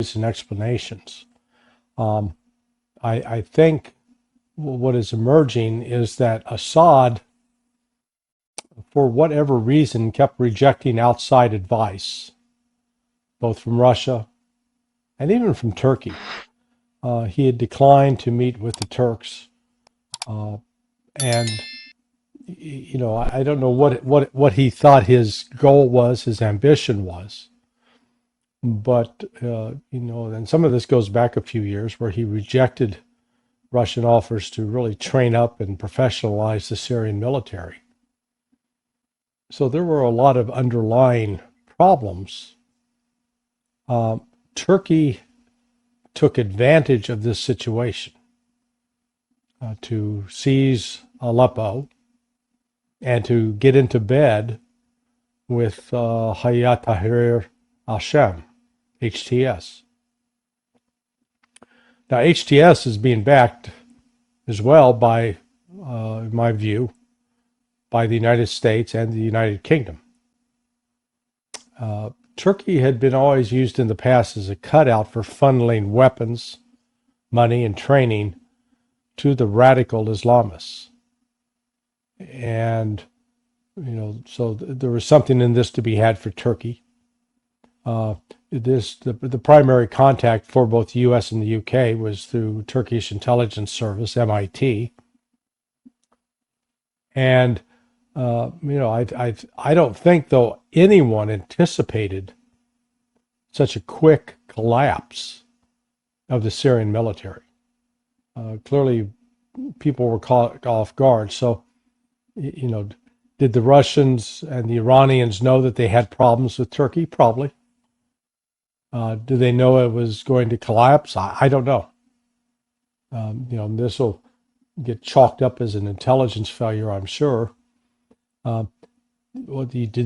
and explanations. Um, I think what is emerging is that Assad, for whatever reason, kept rejecting outside advice, both from Russia and even from Turkey. He had declined to meet with the Turks, uh, and I don't know what he thought his goal was, his ambition was, but and some of this goes back a few years where he rejected Russian offers to really train up and professionalize the Syrian military. So there were a lot of underlying problems. Turkey took advantage of this situation to seize Aleppo and to get into bed with Hayat Tahrir al-Sham, HTS. Now, HTS is being backed as well by, in my view, by the United States and the United Kingdom. Turkey had been always used in the past as a cutout for funneling weapons, money, and training to the radical Islamists. And, so there was something in this to be had for Turkey. The primary contact for both the U.S. and the U.K. was through Turkish Intelligence Service, MIT. And I don't think, though, anyone anticipated such a quick collapse of the Syrian military. Clearly, people were caught off guard. So, did the Russians and the Iranians know that they had problems with Turkey? Probably. Do they know it was going to collapse? I don't know. This will get chalked up as an intelligence failure, I'm sure. Did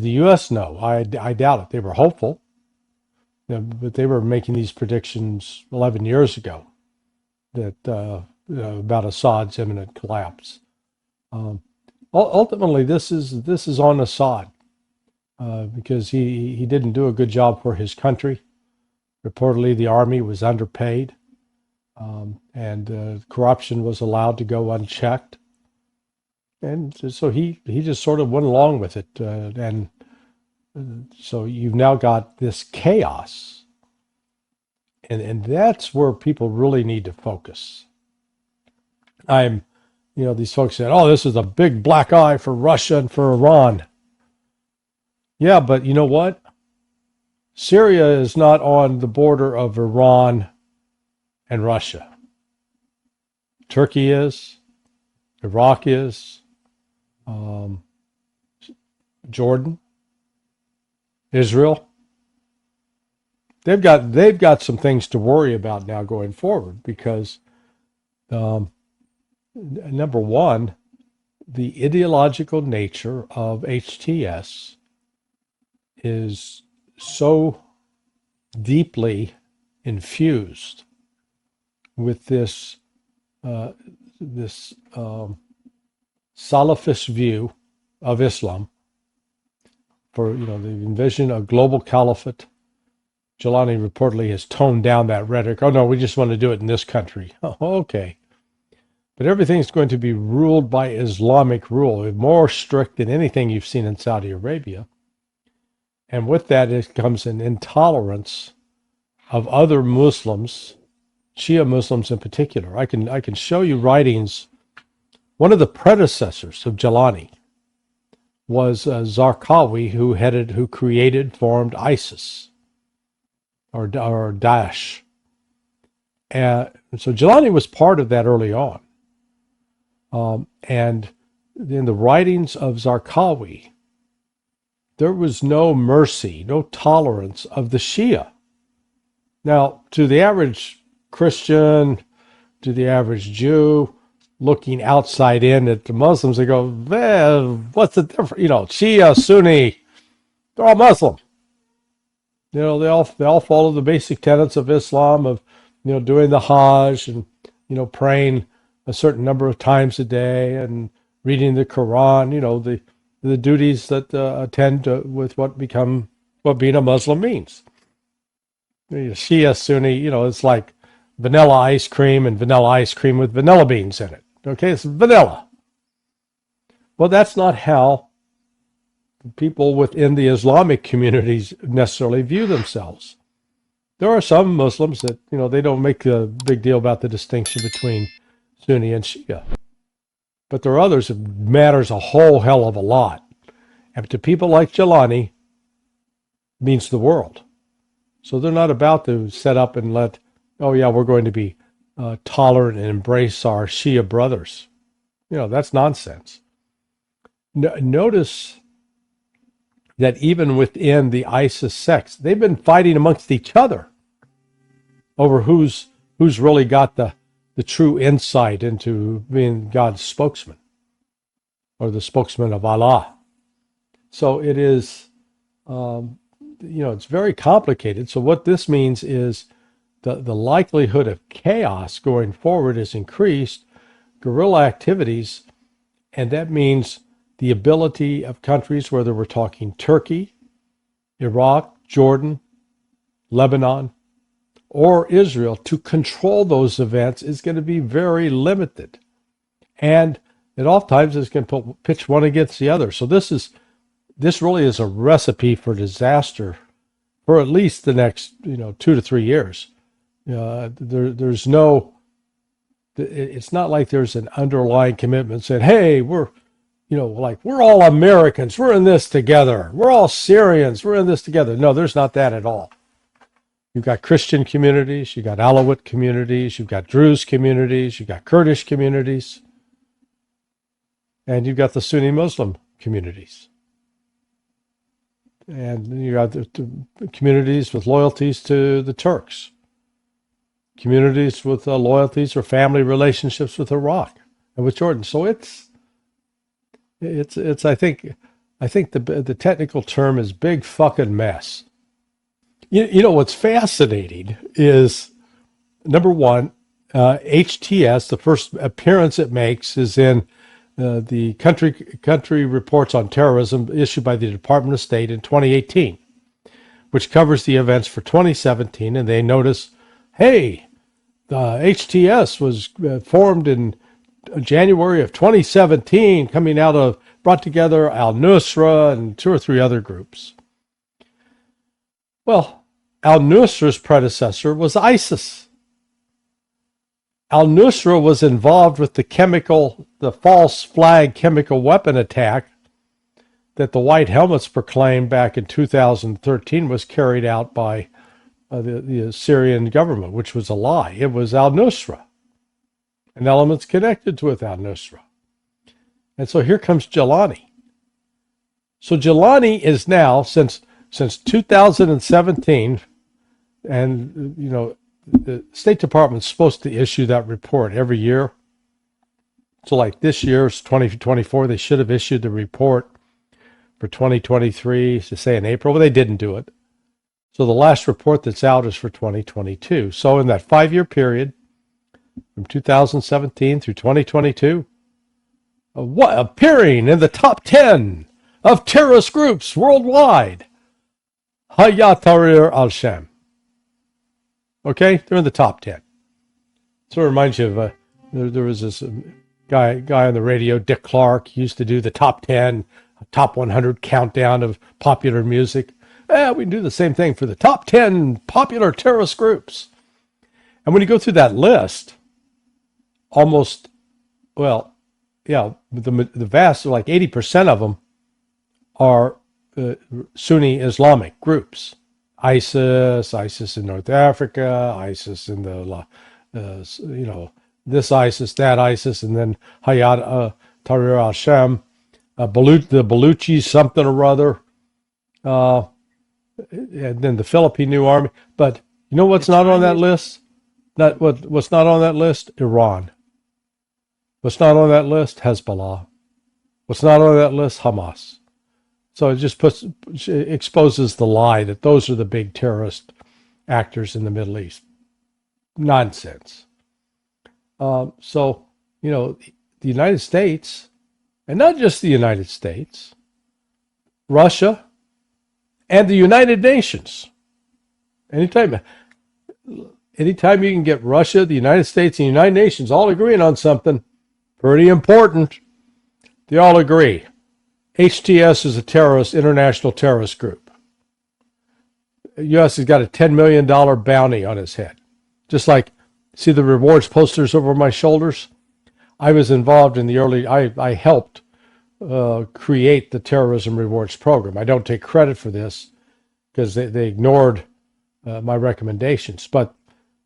the U.S. know? I doubt it. They were hopeful, but they were making these predictions 11 years ago that about Assad's imminent collapse. Ultimately, this is on Assad because he didn't do a good job for his country. Reportedly, the army was underpaid, and corruption was allowed to go unchecked. And so he just sort of went along with it. And so you've now got this chaos. And that's where people really need to focus. These folks said, oh, this is a big black eye for Russia and for Iran. Yeah, but you know what? Syria is not on the border of Iran and Russia. Turkey is, Iraq is, Jordan, Israel. They've got some things to worry about now going forward because, number one, the ideological nature of HTS is so deeply infused with this Salafist view of Islam. For they envision a global caliphate. Jelani reportedly has toned down that rhetoric. Oh no, we just want to do it in this country. Oh, okay. But everything's going to be ruled by Islamic rule, more strict than anything you've seen in Saudi Arabia. And with that, it comes an intolerance of other Muslims, Shia Muslims in particular. I can show you writings. One of the predecessors of Jelani was Zarqawi, who formed ISIS or Daesh. And so Jelani was part of that early on. And in the writings of Zarqawi, there was no mercy, no tolerance of the Shia. Now, to the average Christian, to the average Jew, looking outside in at the Muslims, they go, well, what's the difference? Shia, Sunni, they're all Muslim. They all follow the basic tenets of Islam of, doing the Hajj and, praying a certain number of times a day and reading the Quran, the duties that attend with what being a Muslim means. Shia, Sunni, it's like vanilla ice cream and vanilla ice cream with vanilla beans in it. Okay, it's vanilla. Well, that's not how people within the Islamic communities necessarily view themselves. There are some Muslims that, they don't make a big deal about the distinction between Sunni and Shia. But there are others that matters a whole hell of a lot. And to people like Jelani, means the world. So they're not about to set up and we're going to be tolerant and embrace our Shia brothers. That's nonsense. Notice that even within the ISIS sects, they've been fighting amongst each other over who's really got the true insight into being God's spokesman or the spokesman of Allah. So it is, it's very complicated. So what this means is the likelihood of chaos going forward is increased, guerrilla activities, and that means the ability of countries, whether we're talking Turkey, Iraq, Jordan, Lebanon, or Israel, to control those events is going to be very limited. And it oftentimes is going to pitch one against the other. So this really is a recipe for disaster for at least the next 2 to 3 years. There's no, it's not like there's an underlying commitment saying, hey, we're all Americans, we're in this together, we're all Syrians, we're in this together. No, there's not that at all. You've got Christian communities, you've got Alawite communities, you've got Druze communities, you've got Kurdish communities, and you've got the Sunni Muslim communities. And you got the communities with loyalties to the Turks, communities with loyalties or family relationships with Iraq and with Jordan. So it's I think the technical term is big fucking mess. What's fascinating is, number one, HTS, the first appearance it makes is in the country reports on terrorism issued by the Department of State in 2018, which covers the events for 2017. And they notice, hey, the HTS was formed in January of 2017, brought together al-Nusra and 2 or 3 other groups. Well, al-Nusra's predecessor was ISIS. Al-Nusra was involved with the false flag chemical weapon attack that the White Helmets proclaimed back in 2013 was carried out by the Syrian government, which was a lie. It was al-Nusra and elements connected with al-Nusra. And so here comes Jelani. So Jelani is now, since 2017, and the State Department's supposed to issue that report every year. So like this year's 2024, they should have issued the report for 2023, to say in April. Well, they didn't do it. So the last report that's out is for 2022. So in that 5-year period, from 2017 through 2022, appearing in the top 10 of terrorist groups worldwide, Hayat Tahrir al-Sham. Okay, they're in the top 10. So it reminds you of there was this guy on the radio, Dick Clark. He used to do the top 10, top 100 countdown of popular music. We can do the same thing for the top 10 popular terrorist groups. And when you go through that list, the vast, like 80% of them are Sunni Islamic groups. ISIS in North Africa, ISIS in this ISIS, that ISIS, and then Hayat Tahrir al-Sham, the Baluchi something or other, and then the Philippine New Army. But you know what's not on that list? What's not on that list? Iran. What's not on that list? Hezbollah. What's not on that list? Hamas. So it just exposes the lie that those are the big terrorist actors in the Middle East. Nonsense. The United States, and not just the United States, Russia, and the United Nations Anytime, anytime you can get Russia, the United States, and the United Nations all agreeing on something pretty important, they all agree. HTS is a terrorist, international terrorist group. The U.S. has got a $10 million bounty on his head. Just like, see the rewards posters over my shoulders? I was involved in the early, I helped create the terrorism rewards program. I don't take credit for this because they ignored my recommendations. But,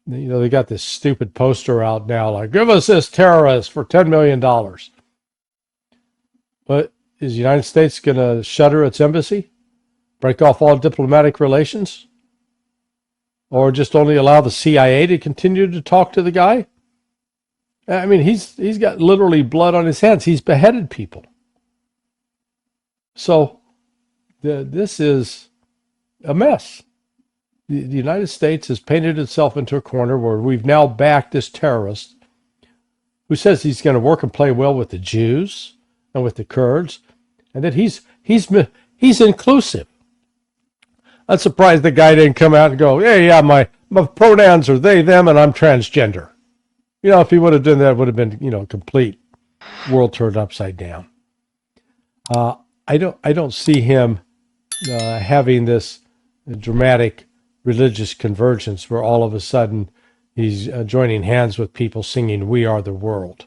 they got this stupid poster out now like, give us this terrorist for $10 million. But is the United States going to shutter its embassy? Break off all diplomatic relations? Or just only allow the CIA to continue to talk to the guy? I mean, he's got literally blood on his hands. He's beheaded people. So this is a mess. The United States has painted itself into a corner where we've now backed this terrorist who says he's going to work and play well with the Jews and with the Kurds, and that he's inclusive. I'm surprised the guy didn't come out and go, yeah, my pronouns are they, them, and I'm transgender. If he would have done that, it would have been, complete world turned upside down. I don't see him having this dramatic religious convergence where all of a sudden he's joining hands with people singing "We Are the World."